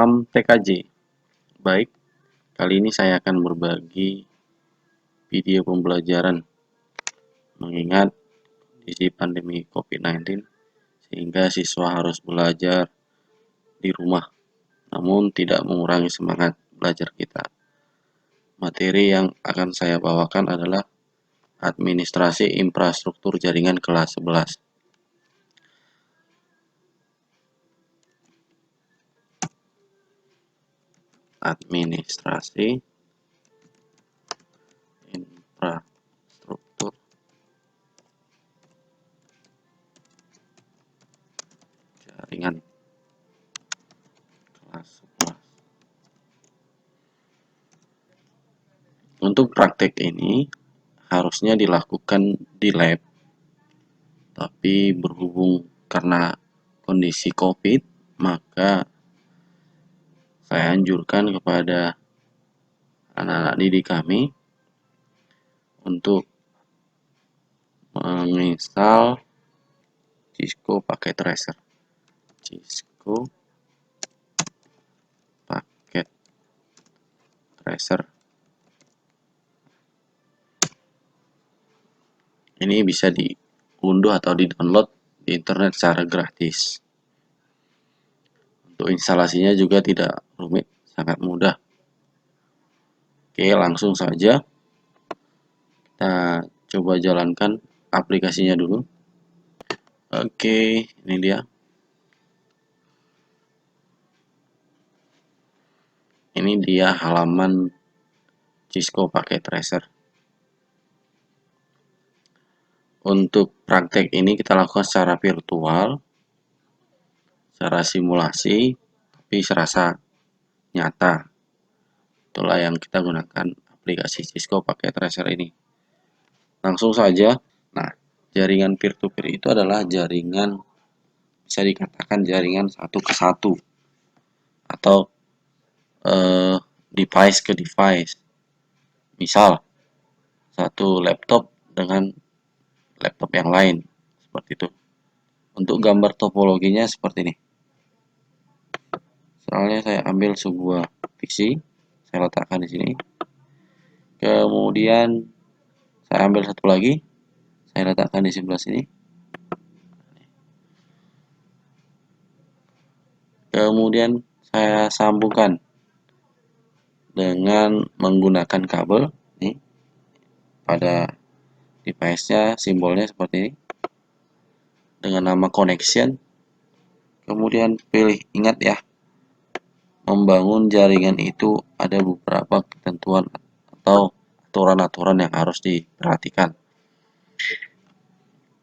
Salam TKJ. Baik, kali ini saya akan berbagi video pembelajaran mengingat kondisi pandemi COVID-19 sehingga siswa harus belajar di rumah, namun tidak mengurangi semangat belajar kita. Materi yang akan saya bawakan adalah administrasi infrastruktur jaringan kelas 11. Administrasi infrastruktur jaringan kelas 11. Untuk praktek ini harusnya dilakukan di lab, tapi berhubung karena kondisi COVID, maka saya anjurkan kepada anak-anak didik kami untuk menginstal Cisco paket tracer. Cisco paket tracer. Ini bisa diunduh atau di-download di internet secara gratis. Untuk instalasinya juga tidak rumit, sangat mudah. Oke, langsung saja kita coba jalankan aplikasinya dulu. Oke, ini dia. Ini dia halaman Cisco paket tracer. Untuk praktek ini kita lakukan secara virtual, secara simulasi, tapi serasa nyata. Itulah yang kita gunakan aplikasi Cisco paket tracer ini. Langsung saja. Nah, jaringan peer-to-peer itu adalah jaringan, bisa dikatakan jaringan satu ke satu atau device ke device. Misal satu laptop dengan laptop yang lain, seperti itu. Untuk gambar topologinya seperti ini. Soalnya saya ambil sebuah PC, saya letakkan di sini. Kemudian saya ambil satu lagi, saya letakkan di sebelah sini. Kemudian saya sambungkan dengan menggunakan kabel nih. Pada device-nya simbolnya seperti ini dengan nama connection. Kemudian pilih, ingat ya, membangun jaringan itu ada beberapa ketentuan atau aturan-aturan yang harus diperhatikan.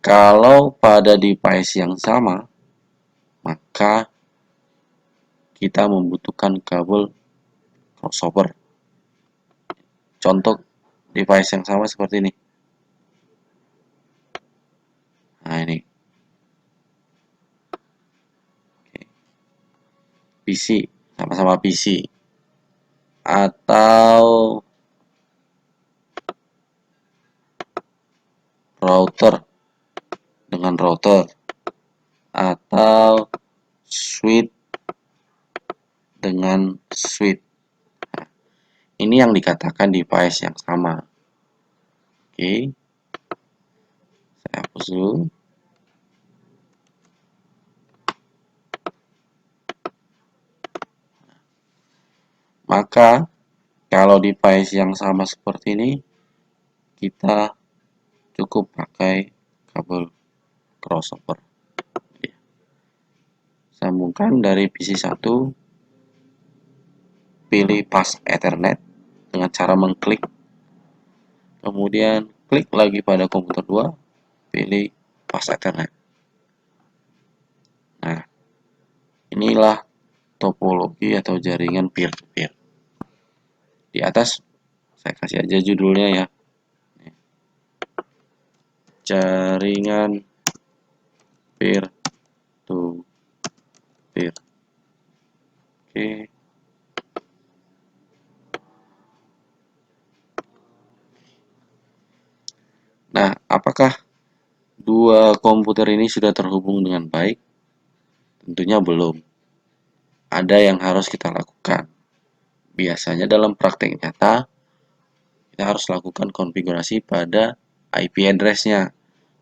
Kalau pada device yang sama, maka kita membutuhkan kabel crossover. Contoh device yang sama seperti ini. Nah, ini. PC, sama-sama PC. Atau router dengan router. Atau switch dengan switch. Nah, ini yang dikatakan device yang sama. Oke. Saya hapus dulu. Maka kalau device yang sama seperti ini, kita cukup pakai kabel crossover. Sambungkan dari PC 1, pilih pas Ethernet dengan cara mengklik. Kemudian klik lagi pada komputer 2, pilih pas Ethernet. Nah, inilah topologi atau jaringan peer-to-peer. Di atas saya kasih aja judulnya ya. Jaringan peer-to-peer. Oke. Nah, apakah dua komputer ini sudah terhubung dengan baik? Tentunya belum. ada yang harus kita lakukan. Biasanya dalam praktek nyata, kita harus lakukan konfigurasi pada IP address-nya.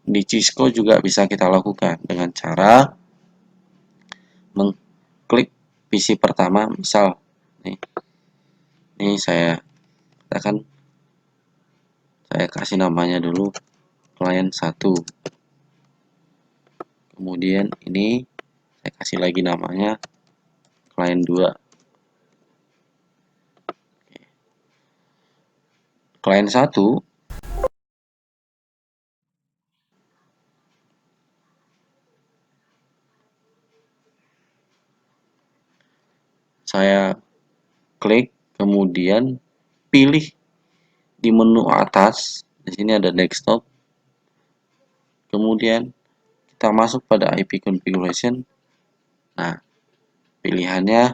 Di Cisco juga bisa kita lakukan dengan cara mengklik PC pertama, misal ini saya katakan, saya kasih namanya dulu klien 1. Kemudian ini saya kasih lagi namanya klien 2. Klien 1 saya klik, kemudian pilih di menu atas. Di sini ada desktop. Kemudian kita masuk pada IP configuration. Nah, pilihannya,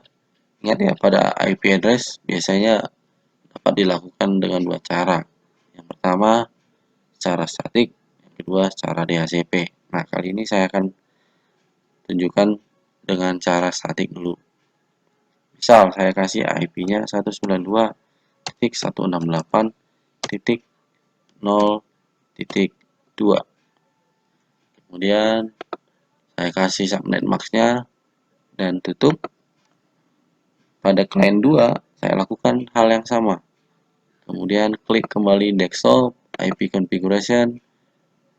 ingat ya, pada IP address biasanya dapat dilakukan dengan dua cara. Yang pertama, secara statik, yang kedua, secara DHCP. Nah, kali ini saya akan tunjukkan dengan cara statik dulu. Misal, saya kasih IP-nya 192.168.0.2. Kemudian, saya kasih subnet max-nya dan tutup. Pada klien 2, saya lakukan hal yang sama. Kemudian klik kembali desktop, IP configuration,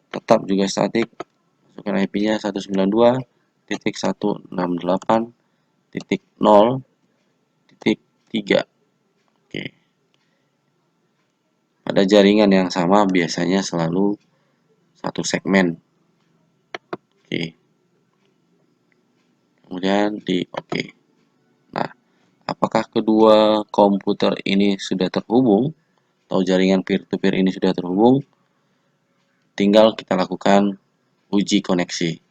tetap juga statik, masukkan IP-nya 192.168.0.3. Oke. Pada jaringan yang sama biasanya selalu satu segmen. Oke. Kemudian di oke. Nah, apakah kedua komputer ini sudah terhubung atau jaringan peer-to-peer ini sudah terhubung? Tinggal kita lakukan uji koneksi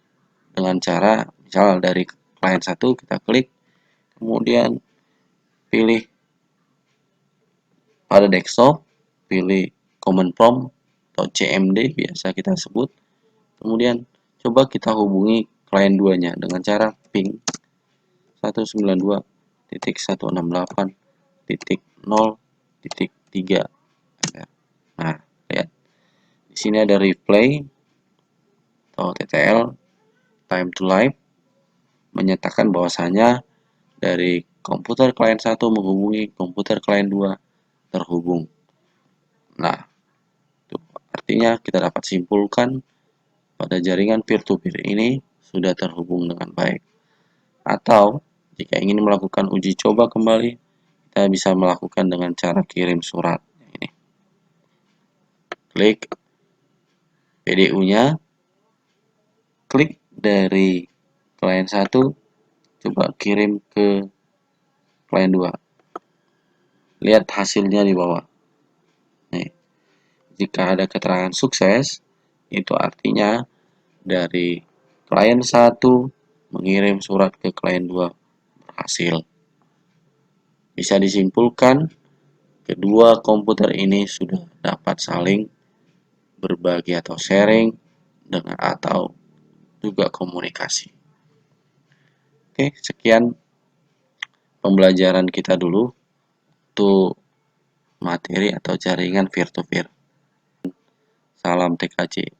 dengan cara misal dari klien 1 kita klik, kemudian pilih pada desktop, pilih command prompt atau CMD biasa kita sebut, kemudian coba kita hubungi klien 2-nya dengan cara ping 192.168.0.3. Nah, lihat di sini ada replay atau TTL, time to live, menyatakan bahwasanya dari komputer klien 1 menghubungi komputer klien 2 terhubung. Nah, itu artinya kita dapat simpulkan pada jaringan peer-to-peer ini sudah terhubung dengan baik. Atau jika ingin melakukan uji coba kembali, kita bisa melakukan dengan cara kirim surat. Ini. Klik PDU-nya, klik dari klien 1, coba kirim ke klien 2. Lihat hasilnya di bawah. Nih. Jika ada keterangan sukses, itu artinya dari klien 1 mengirim surat ke klien 2 berhasil. Bisa disimpulkan, kedua komputer ini sudah dapat saling berbagi atau sharing dengan atau juga komunikasi. Oke, sekian pembelajaran kita dulu untuk materi atau jaringan peer-to-peer. Salam TKJ.